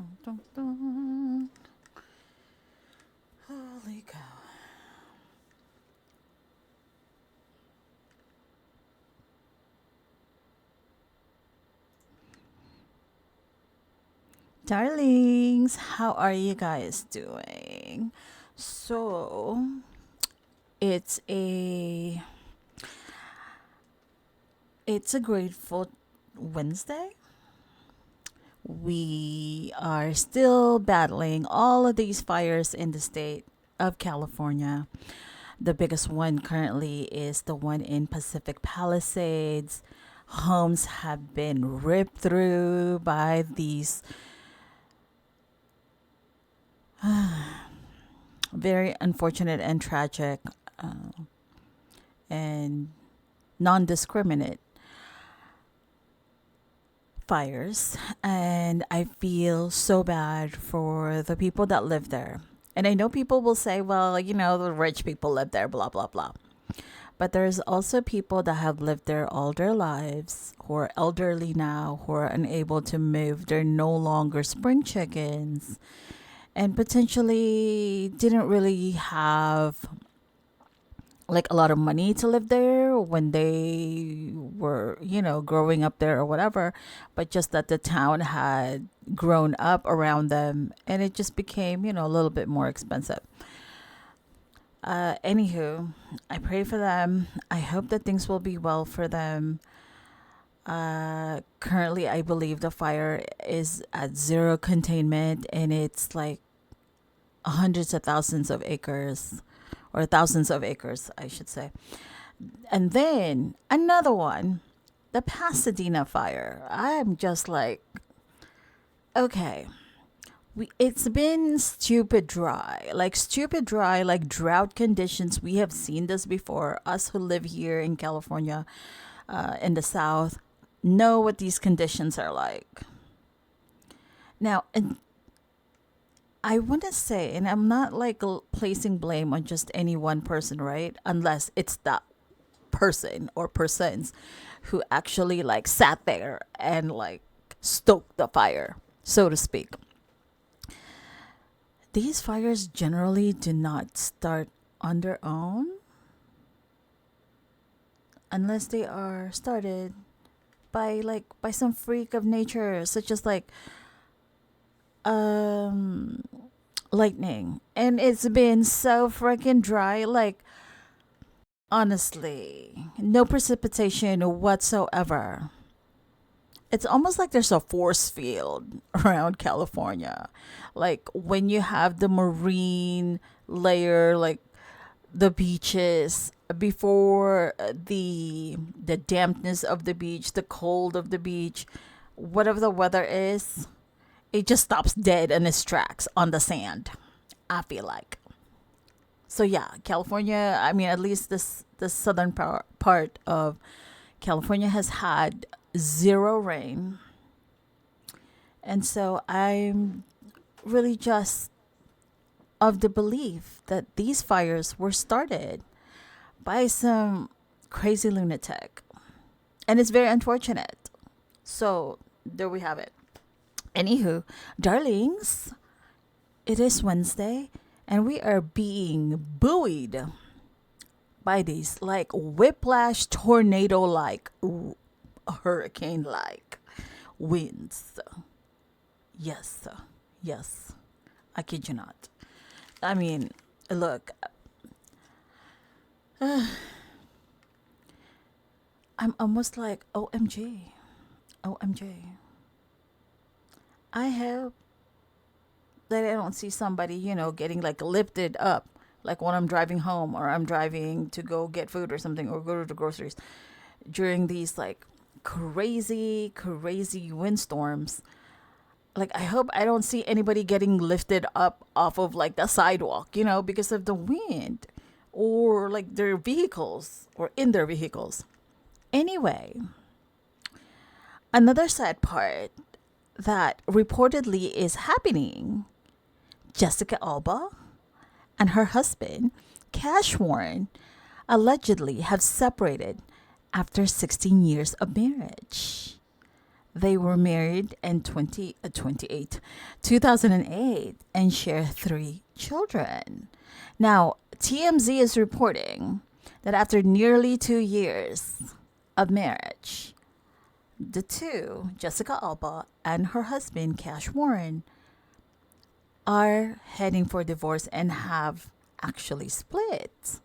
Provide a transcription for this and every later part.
Dun, dun, dun. Holy cow. Darlings, how are you guys doing? So, it's a it's a grateful Wednesday. We are still battling all of these fires in the state of California. The biggest one currently is the one in Pacific Palisades. Homes have been ripped through by these very unfortunate and tragic and non discriminate fires. And I feel so bad for the people that live there. And I know people will say, well, the rich people live there, blah, blah, blah. But there's also people that have lived there all their lives, who are elderly now, who are unable to move. They're no longer spring chickens and potentially didn't really have like a lot of money to live there when they were, growing up there or whatever, but just that the town had grown up around them and it just became, a little bit more expensive. Anywho, I pray for them. I hope that things will be well for them. Currently, I believe the fire is at zero containment and it's like hundreds of thousands of acres or thousands of acres, I should say. And then another one, the Pasadena fire. I'm just like, okay, it's been stupid dry, like drought conditions. We have seen this before. Us who live here in California, in the South, know what these conditions are like. Now, and I want to say, and I'm not like placing blame on just any one person, right? Unless it's that person or persons who actually like sat there and like stoked the fire, so to speak. These fires generally do not start on their own unless they are started by some freak of nature, such as like um lightning. And it's been so freaking dry, like honestly, no precipitation whatsoever. It's almost like there's a force field around California. Like when you have the marine layer, like the beaches before the dampness of the beach, the cold of the beach, whatever the weather is, it just stops dead in its tracks on the sand. I feel like. So yeah, California. I mean, at least the southern part of California has had zero rain, and so I'm really just of the belief that these fires were started by some crazy lunatic, and it's very unfortunate. So there we have it. Anywho, darlings, it is Wednesday, and we are being buoyed by these like whiplash tornado like hurricane like winds. Yes, yes, I kid you not. I mean, look, I'm almost like OMG, OMG. I hope that I don't see somebody, getting like lifted up, like when I'm driving home or I'm driving to go get food or something or go to the groceries during these like crazy, crazy windstorms. Like, I hope I don't see anybody getting lifted up off of like the sidewalk, because of the wind or like their vehicles or in their vehicles. Anyway, another sad part that reportedly is happening, Jessica Alba and her husband, Cash Warren, allegedly have separated after 16 years of marriage. They were married in 2008 and share three children. Now, TMZ is reporting that after nearly 2 years of marriage, the two, Jessica Alba and her husband, Cash Warren, are heading for divorce and have actually split.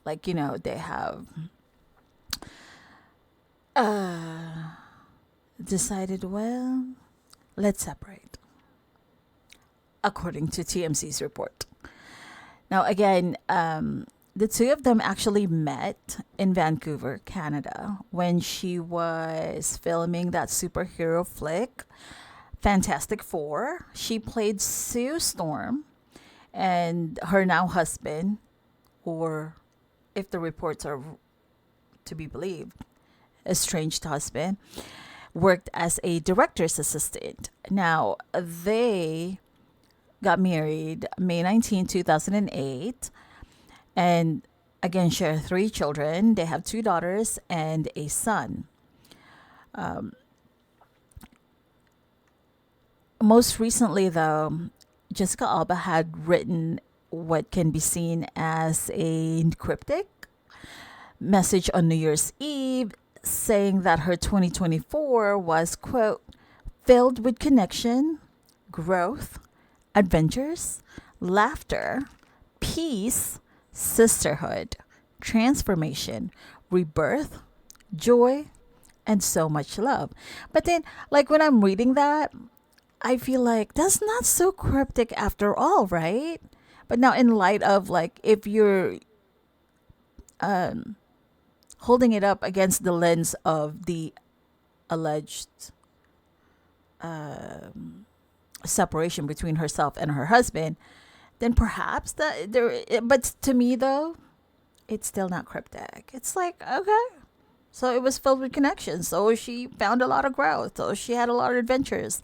Like, they have decided, well, let's separate, according to TMC's report. Now, again, the two of them actually met in Vancouver, Canada, when she was filming that superhero flick, Fantastic Four. She played Sue Storm, and her now husband, or if the reports are to be believed, estranged husband, worked as a director's assistant. Now, they got married May 19, 2008, and again share three children. They have two daughters and a son. Most recently, though, Jessica Alba had written what can be seen as a cryptic message on New Year's Eve, saying that her 2024 was, quote, filled with connection, growth, adventures, laughter, peace, sisterhood, transformation, rebirth, joy, and so much love. But then, like, when I'm reading that, I feel like that's not so cryptic after all, right? But now, in light of, like, if you're holding it up against the lens of the alleged separation between herself and her husband, then perhaps that there. But to me, though, it's still not cryptic. It's like, okay, so it was filled with connections. So she found a lot of growth. So she had a lot of adventures,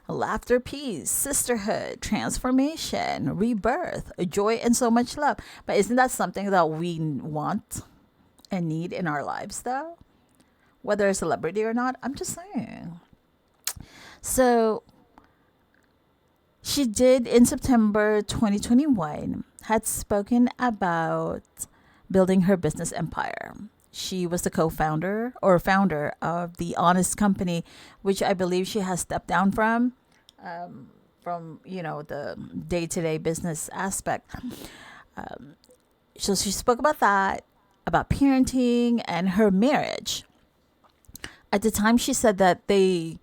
laughter, peace, sisterhood, transformation, rebirth, joy, and so much love. But isn't that something that we want and need in our lives, though? Whether a celebrity or not, I'm just saying. So she did in September 2021 had spoken about building her business empire. She was the co-founder or founder of the Honest Company, which I believe she has stepped down from the day-to-day business aspect. So she spoke about that, about parenting and her marriage. At the time, she said that they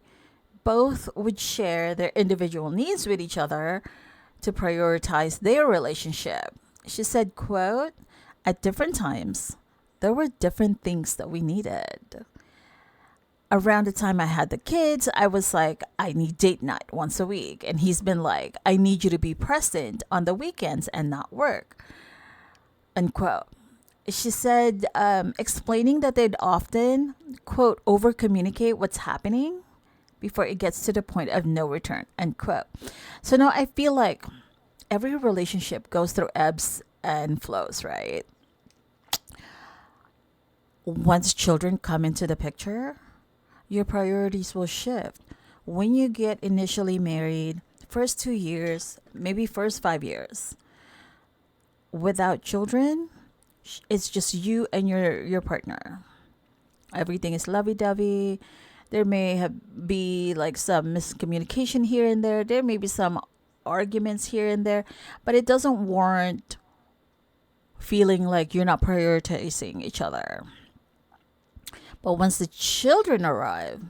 both would share their individual needs with each other to prioritize their relationship. She said, quote, at different times, there were different things that we needed. Around the time I had the kids, I was like, I need date night once a week. And he's been like, I need you to be present on the weekends and not work, unquote. She said, explaining that they'd often, quote, over communicate what's happening before it gets to the point of no return, unquote. So now I feel like every relationship goes through ebbs and flows, right? Once children come into the picture, your priorities will shift. When you get initially married, first 2 years, maybe first 5 years, without children, it's just you and your partner. Everything is lovey-dovey. There may be like some miscommunication here and there. There may be some arguments here and there, but it doesn't warrant feeling like you're not prioritizing each other. But once the children arrive,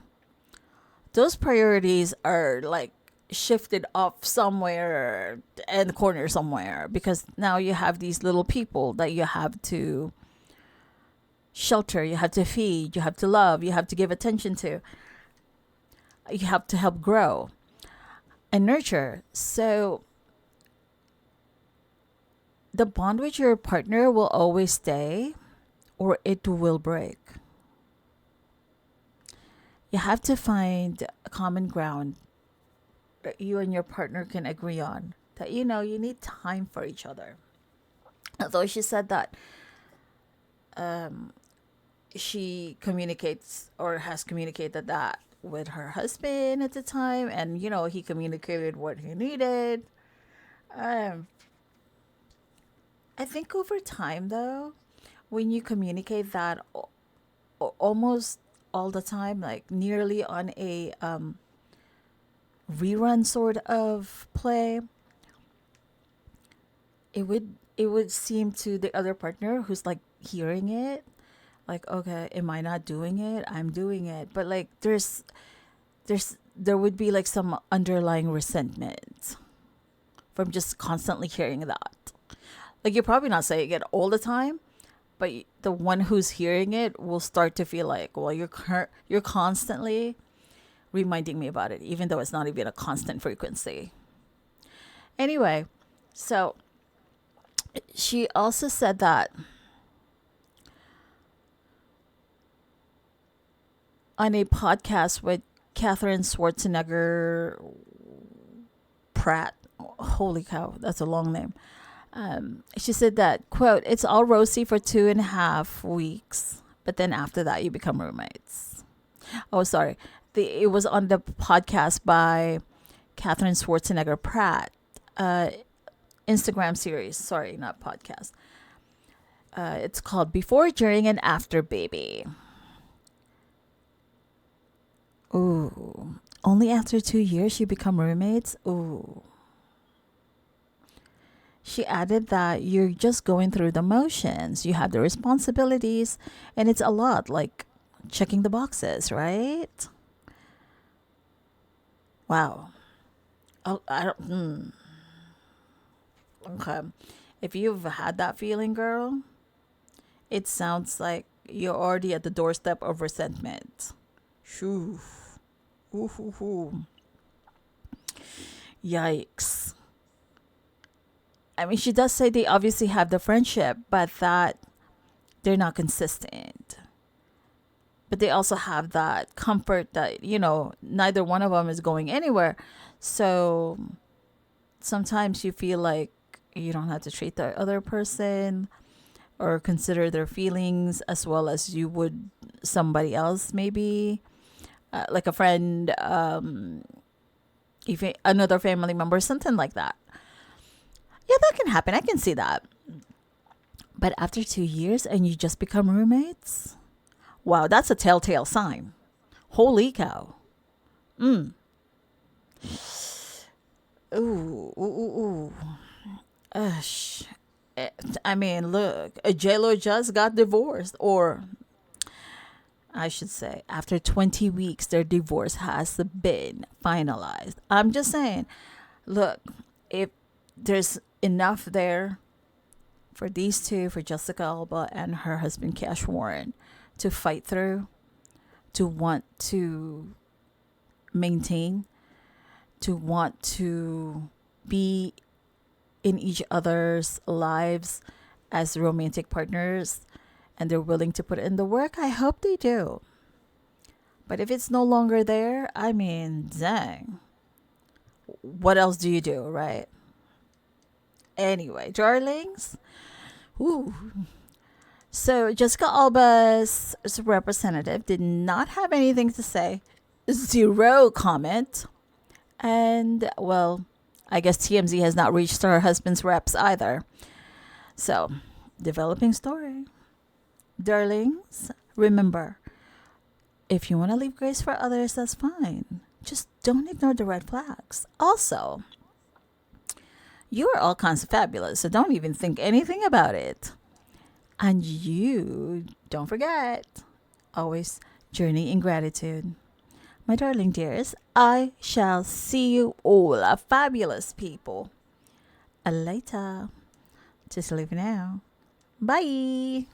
those priorities are like shifted off somewhere in the corner somewhere, because now you have these little people that you have to shelter, you have to feed, you have to love, you have to give attention to, you have to help grow and nurture. So the bond with your partner will always stay or it will break. You have to find a common ground that you and your partner can agree on, that you need time for each other. Although she said that she communicates or has communicated that with her husband at the time, and he communicated what he needed. Um, I think over time, though, when you communicate that almost all the time, like nearly on a rerun sort of play, it would seem to the other partner who's like hearing it, like, okay, am I not doing it? I'm doing it, but like there would be like some underlying resentment from just constantly hearing that. Like, you're probably not saying it all the time, but the one who's hearing it will start to feel like, well, you're constantly reminding me about it, even though it's not even a constant frequency. Anyway, so she also said that on a podcast with Catherine Schwarzenegger Pratt. Holy cow, that's a long name. She said that, quote, it's all rosy for 2.5 weeks, but then after that, you become roommates. Oh, sorry. It was on the podcast by Catherine Schwarzenegger Pratt, Instagram series. Sorry, not podcast. It's called Before, During, and After Baby. Ooh. Only after 2 years you become roommates? Ooh. She added that you're just going through the motions. You have the responsibilities, and it's a lot, like checking the boxes, right? Wow. Oh, I don't. Okay. If you've had that feeling, girl, it sounds like you're already at the doorstep of resentment. Shoo. Ooh, hoo, hoo. Yikes. I mean, she does say they obviously have the friendship, but that they're not consistent. But they also have that comfort that, neither one of them is going anywhere. So sometimes you feel like you don't have to treat the other person or consider their feelings as well as you would somebody else, maybe like a friend, if another family member, something like that. Yeah, that can happen. I can see that. But after 2 years and you just become roommates? Wow, that's a telltale sign. Holy cow. Mm. Ooh, ooh, ooh, ooh. Ush. I mean, look, a J-Lo just got divorced, or I should say, after 20 weeks, their divorce has been finalized. I'm just saying, look, if there's enough there for these two, for Jessica Alba and her husband Cash Warren, to fight through, to want to maintain, to want to be in each other's lives as romantic partners, and they're willing to put in the work, I hope they do. But if it's no longer there, I mean, dang. What else do you do, right? Anyway, darlings. Ooh. So Jessica Alba's representative did not have anything to say. Zero comment. And, well, I guess TMZ has not reached her husband's reps either. So, developing story. Darlings, remember, if you want to leave grace for others, that's fine. Just don't ignore the red flags. Also, you are all kinds of fabulous, so don't even think anything about it. And you, don't forget, always journey in gratitude. My darling dears, I shall see you all, fabulous people, later. Just leave now. Bye.